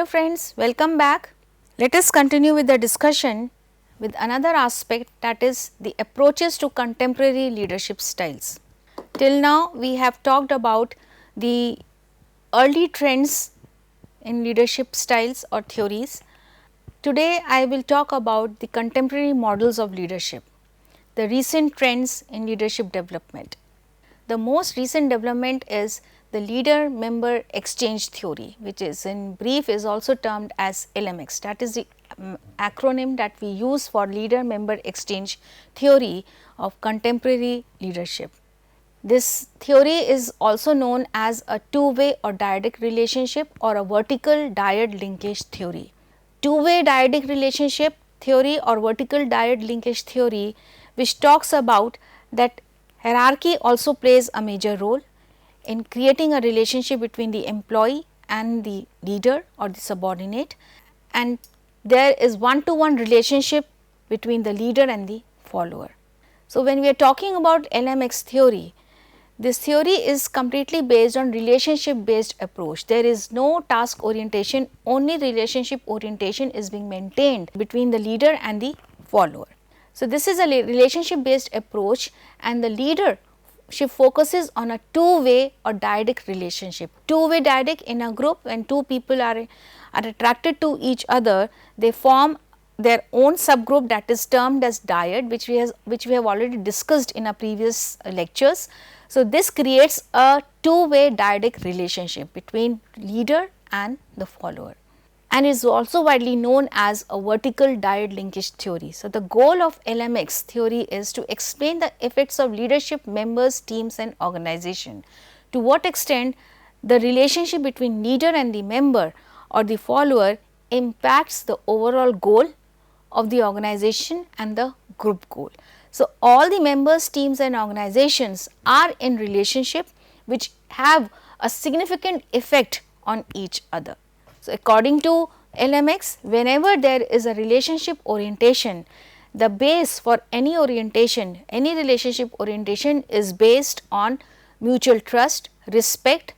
friends, welcome back. Let us continue with the discussion with another aspect, that is the approaches to contemporary leadership styles. Till now we have talked about the early trends in leadership styles or theories. Today I will talk about the contemporary models of leadership, the recent trends in leadership development. The most recent development is the leader member exchange theory, which is in brief is also termed as LMX. That is the acronym that we use for leader member exchange theory of contemporary leadership. This theory is also known as a two-way or dyadic relationship or a vertical dyad linkage theory. Two-way dyadic relationship theory or vertical dyad linkage theory, which talks about that hierarchy also plays a major role in creating a relationship between the employee and the leader or the subordinate, and there is one-to-one relationship between the leader and the follower. So, when we are talking about LMX theory, this theory is completely based on relationship based approach. There is no task orientation, only relationship orientation is being maintained between the leader and the follower. So, this is a relationship based approach, and the leadership focuses on a two-way or dyadic relationship. Two-way dyadic in a group, when two people are attracted to each other, they form their own subgroup that is termed as dyad, which we have already discussed in our previous lectures. So, this creates a two-way dyadic relationship between leader and the follower, and is also widely known as a vertical dyad linkage theory. So, the goal of LMX theory is to explain the effects of leadership members, teams and organization. To what extent the relationship between leader and the member or the follower impacts the overall goal of the organization and the group goal. So, all the members, teams and organizations are in relationship which have a significant effect on each other. So, according to LMX, whenever there is a relationship orientation, the base for any orientation, any relationship orientation is based on mutual trust and respect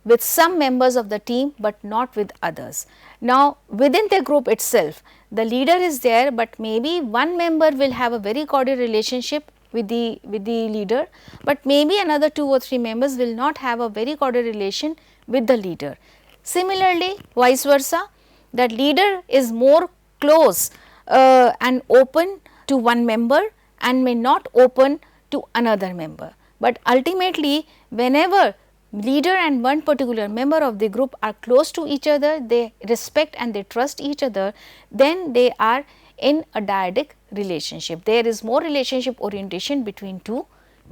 with some members of the team, but not with others. Now, within the group itself, the leader is there, but maybe one member will have a very cordial relationship with the leader, but maybe another 2 or 3 members will not have a very cordial relation with the leader. Similarly, vice versa, that leader is more close and open to one member and may not open to another member, but ultimately whenever leader and one particular member of the group are close to each other, they respect and they trust each other, then they are in a dyadic relationship. There is more relationship orientation between two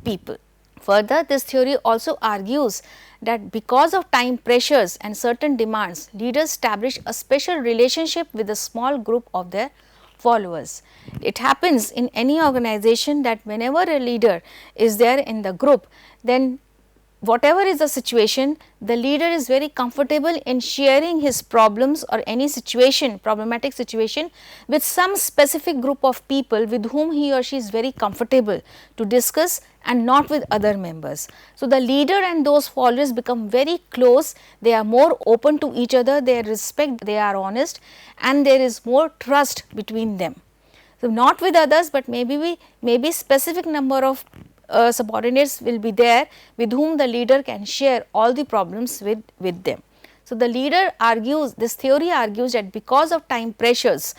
people. Further, this theory also argues that because of time pressures and certain demands, leaders establish a special relationship with a small group of their followers. It happens in any organization that whenever a leader is there in the group, then whatever is the situation, the leader is very comfortable in sharing his problems or any situation, problematic situation, with some specific group of people with whom he or she is very comfortable to discuss and not with other members. So, the leader and those followers become very close, they are more open to each other, they respect, they are honest, and there is more trust between them. So, not with others, but maybe specific number of subordinates will be there with whom the leader can share all the problems with them. So, the leader argues, this theory argues that because of time pressures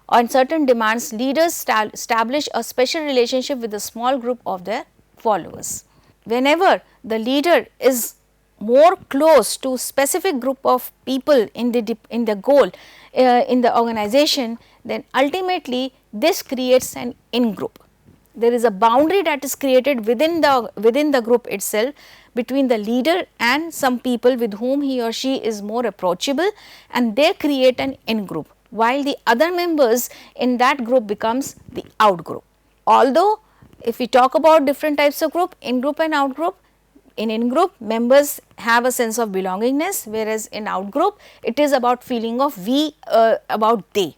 on certain demands, leaders establish a special relationship with a small group of their followers. Whenever the leader is more close to specific group of people in the goal in the organization, then ultimately this creates an in-group. There is a boundary that is created within the group itself between the leader and some people with whom he or she is more approachable, and they create an in-group, while the other members in that group becomes the out-group. Although, if we talk about different types of group, in-group and out-group, in in-group members have a sense of belongingness, whereas in out-group it is about feeling of we about they.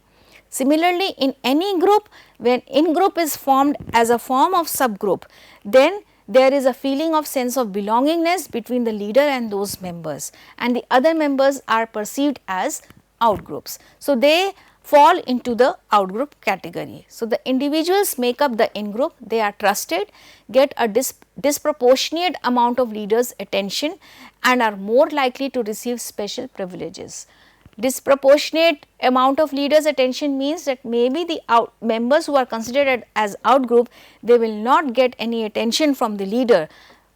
Similarly, in any group, when in-group is formed as a form of subgroup, then there is a feeling of sense of belongingness between the leader and those members, and the other members are perceived as outgroups. So, they fall into the outgroup category. So, the individuals make up the in-group, they are trusted, get a disproportionate amount of leaders' attention and are more likely to receive special privileges. Disproportionate amount of leaders' attention means that maybe the members who are considered as outgroup, they will not get any attention from the leader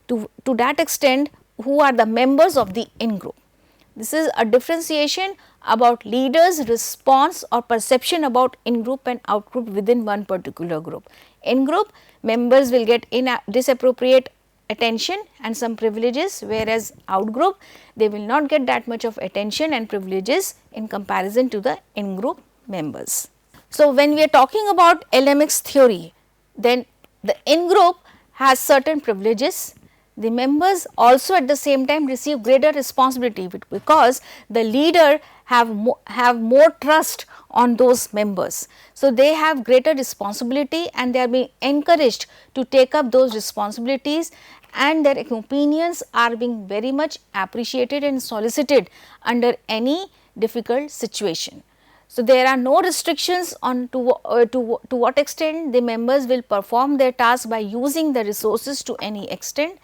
to that extent who are the members of the in-group. This is a differentiation about leaders' response or perception about in-group and out-group within one particular group. In-group members will get disappropriate attention and some privileges, whereas out-group they will not get that much of attention and privileges in comparison to the in-group members. So, when we are talking about LMX theory, then the in-group has certain privileges. The members also at the same time receive greater responsibility because the leader have more trust on those members. So, they have greater responsibility and they are being encouraged to take up those responsibilities, and their opinions are being very much appreciated and solicited under any difficult situation. So, there are no restrictions on to what extent the members will perform their task by using the resources to any extent,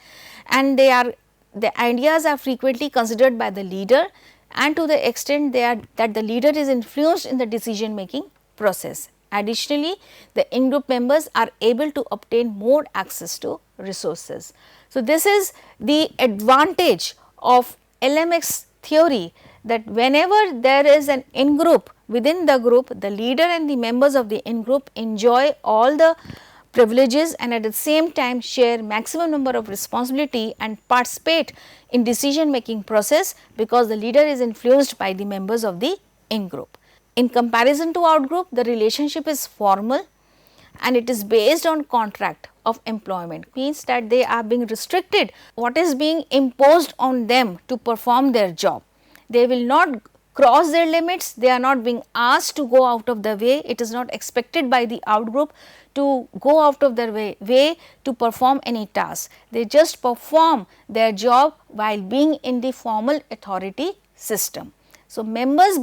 and the ideas are frequently considered by the leader, and to the extent that the leader is influenced in the decision making process. Additionally, the in-group members are able to obtain more access to resources. So, this is the advantage of LMX theory, that whenever there is an in-group, within the group the leader and the members of the in-group enjoy all the privileges and at the same time share maximum number of responsibility and participate in decision making process, because the leader is influenced by the members of the in-group. In comparison to out-group, the relationship is formal and it is based on contract of employment, means that they are being restricted what is being imposed on them to perform their job. They will not cross their limits, they are not being asked to go out of the way, it is not expected by the out-group to go out of their way to perform any task. They just perform their job while being in the formal authority system. So, members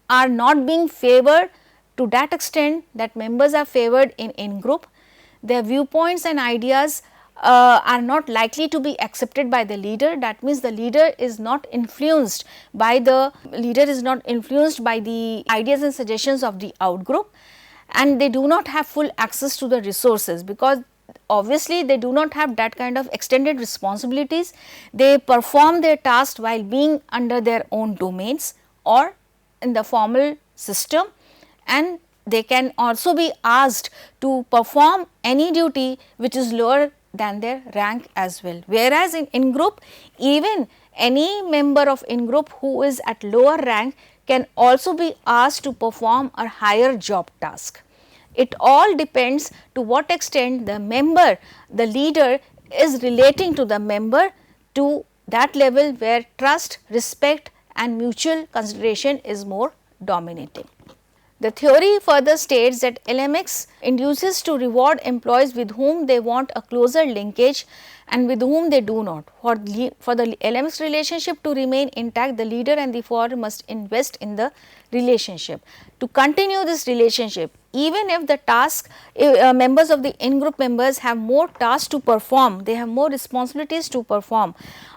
are not being favored to that extent that members are favored in-group. Their viewpoints and ideas are not likely to be accepted by the leader. That means, the leader is not influenced by the ideas and suggestions of the out-group, and they do not have full access to the resources, because obviously they do not have that kind of extended responsibilities. They perform their task while being under their own domains or in the formal system, and they can also be asked to perform any duty which is lower than their rank as well. Whereas, in in-group, even any member of in-group who is at lower rank can also be asked to perform a higher job task. It all depends to what extent the member, the leader is relating to the member to that level where trust, respect and mutual consideration is more dominating. The theory further states that LMX induces to reward employees with whom they want a closer linkage and with whom they do not. For the LMX relationship to remain intact, the leader and the follower must invest in the relationship. To continue this relationship, even if the task members of the in-group members have more tasks to perform, they have more responsibilities to perform,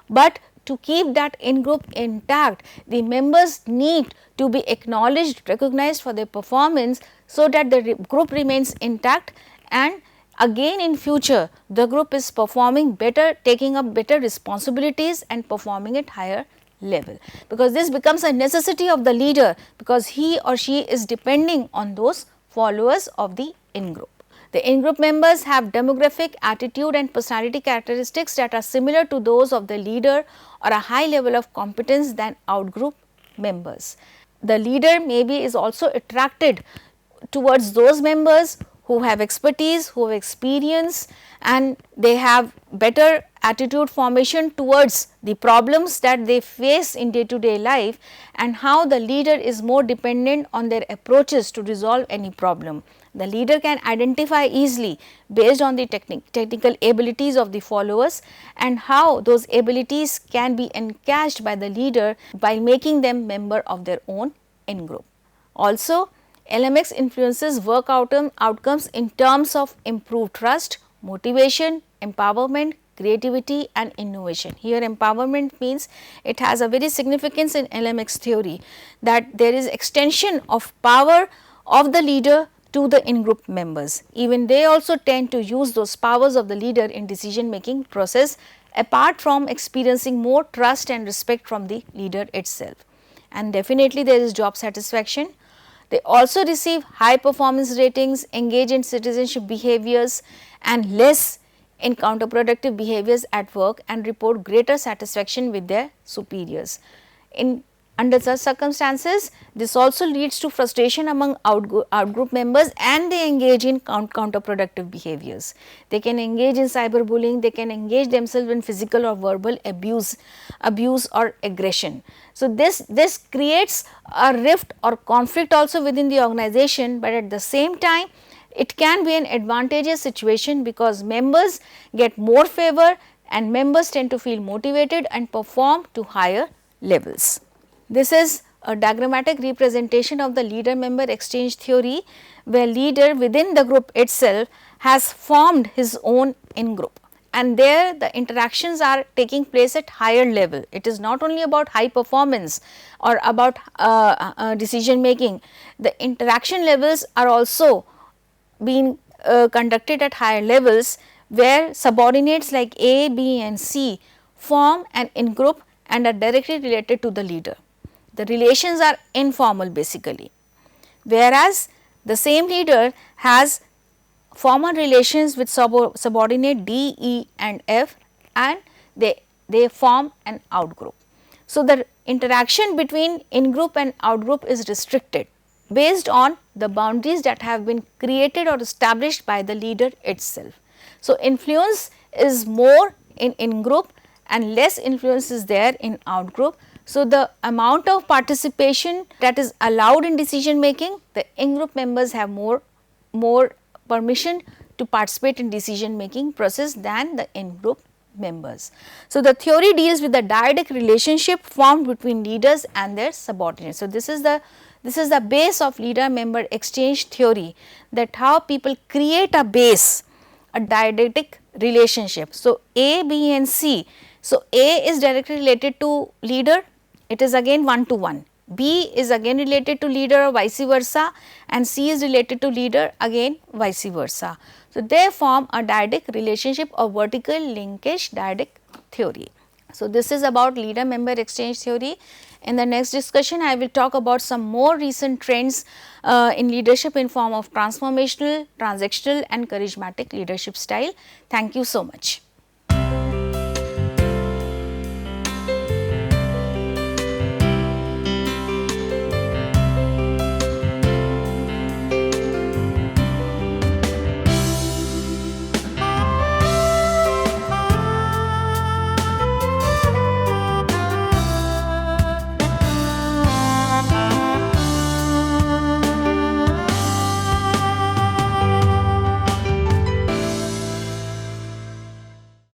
but to keep that in-group intact, the members need to be acknowledged, recognized for their performance, so that the group remains intact, and again in future the group is performing better, taking up better responsibilities and performing at higher level, because this becomes a necessity of the leader, because he or she is depending on those followers of the in-group. The in-group members have demographic, attitude and personality characteristics that are similar to those of the leader or a high level of competence than out-group members. The leader maybe is also attracted towards those members who have expertise, who have experience, and they have better attitude formation towards the problems that they face in day to day life, and how the leader is more dependent on their approaches to resolve any problem. The leader can identify easily based on the technical abilities of the followers, and how those abilities can be encashed by the leader by making them member of their own in group. Also, LMX influences work outcomes in terms of improved trust, motivation, empowerment, creativity and innovation. Here empowerment means it has a very significance in LMX theory, that there is extension of power of the leader to the in-group members. Even they also tend to use those powers of the leader in decision making process, apart from experiencing more trust and respect from the leader itself. And definitely there is job satisfaction. They also receive high performance ratings, engage in citizenship behaviors and less in counterproductive behaviors at work, and report greater satisfaction with their superiors. Under such circumstances, this also leads to frustration among outgroup members, and they engage in counterproductive behaviors. They can engage in cyberbullying, they can engage themselves in physical or verbal abuse or aggression. So, this creates a rift or conflict also within the organization, but at the same time it can be an advantageous situation, because members get more favor and members tend to feel motivated and perform to higher levels. This is a diagrammatic representation of the leader member exchange theory, where leader within the group itself has formed his own in group, and there the interactions are taking place at higher level. It is not only about high performance or about decision making, the interaction levels are also being conducted at higher levels, where subordinates like A, B and C form an in group and are directly related to the leader. The relations are informal basically, whereas the same leader has formal relations with subordinate D, E and F, and they form an out group. So, the interaction between in group and out group is restricted based on the boundaries that have been created or established by the leader itself. So, influence is more in group and less influence is there in out group. So, the amount of participation that is allowed in decision making, the in group members have more permission to participate in decision making process than the in group members. So, the theory deals with the dyadic relationship formed between leaders and their subordinates. So, this is the base of leader member exchange theory, that how people create a base, a dyadic relationship. So, A, B and C. So, A is directly related to leader, it is again 1 to 1. B is again related to leader or vice versa, and C is related to leader again vice versa. So, they form a dyadic relationship or vertical linkage dyadic theory. So, this is about leader member exchange theory. In the next discussion, I will talk about some more recent trends in leadership in form of transformational, transactional and charismatic leadership style. Thank you so much.